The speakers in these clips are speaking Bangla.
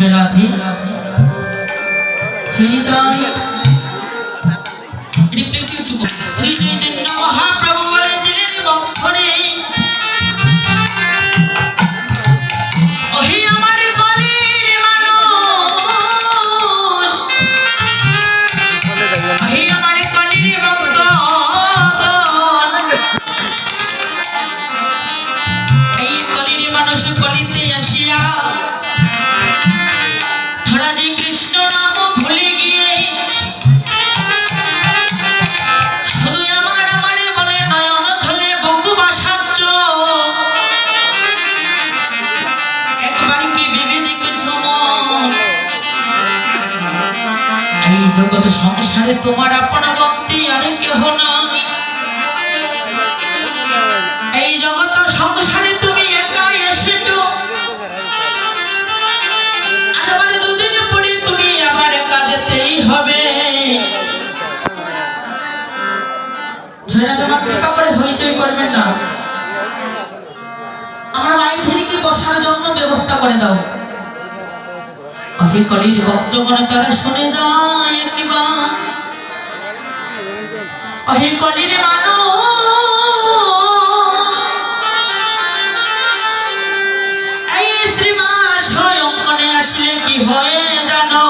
রাধে চিতাই শ্রী চৈতন্য মহাপ্রভু বলে জেলেন বক্ষরে ওহি আমার কলির মানুষ ওহি আমার কলির ভক্তগণ এই কলির মানুষ কলিতে আসিয়া রাধে কৃষ্ণ নাম ভুলে গিয়ে শুধু আমার আমারে বলে নয়ন থলে বুকু বাসাচ্ছ একবার কি ভেবে দেখেছ মন এই জগৎ সংসারে তোমার আপন বলতে আর কেহ নাই এই জগৎ সংসারে তুমি একাই এসেছো হবে তোমার কৃপা করে হইচই করবেন না আমার মাইধেরিকে বসার জন্য ব্যবস্থা করে দাও অহি কলির ভক্তগণ তারা শুনে যায় একবার অহি কলির মানুষ এই শ্রীমান স্বয়ংবরে আসলে কি হয় জানো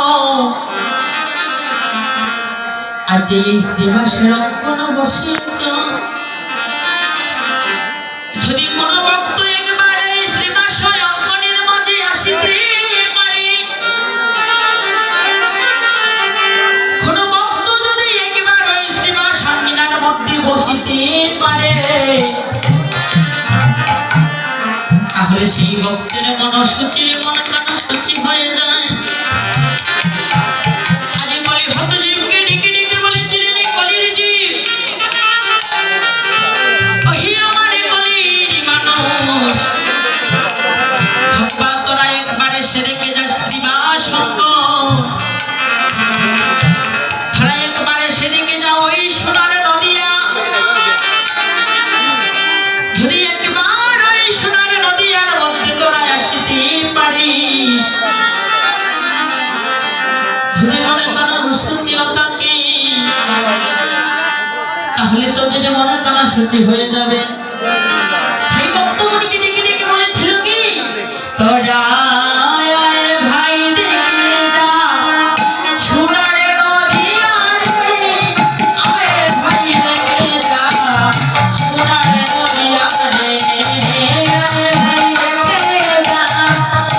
আজ এই শ্রীবাসের অঙ্কন বসিয়েছ যদি কোনো ভক্ত একবার এই শ্রীবাস অঙ্কনের মাঝে আসিতে পারে কোন ভক্ত যদি একবার ওই শ্রীবাস আঙ্গিনার মধ্যে বসিতে পারে তাহলে সেই ভক্তের মনসূচির মন কানা সূচি হয়ে যায় তাহলে তোদের মনে কানা সূচি হয়ে যাবে এই ভক্তগুলিকে ডেকে ডেকে বলেছিল কি তোরা ভাই দেখে যা সোনারে নদিয়ারে আয় ভাই দেখে যা সোনারে নদিয়ারে আয় ভাই দেখে যা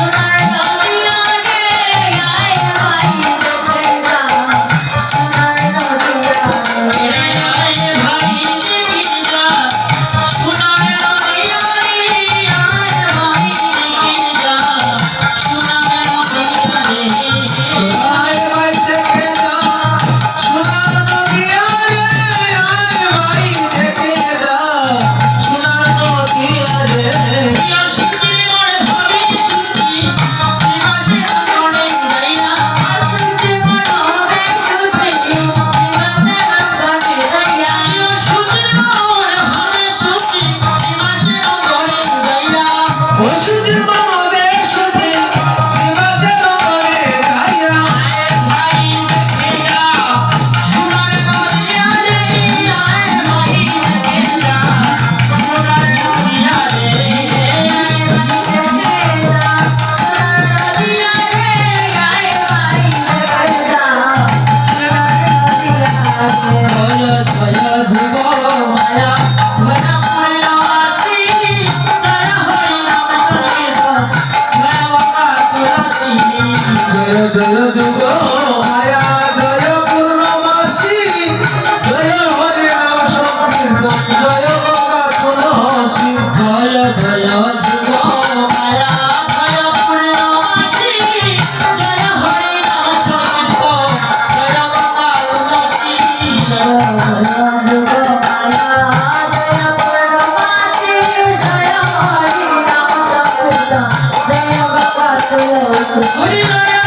সোনারে নদিয়ারে আয় ভাই দেখে যা সোনারে নদিয়ারে Hare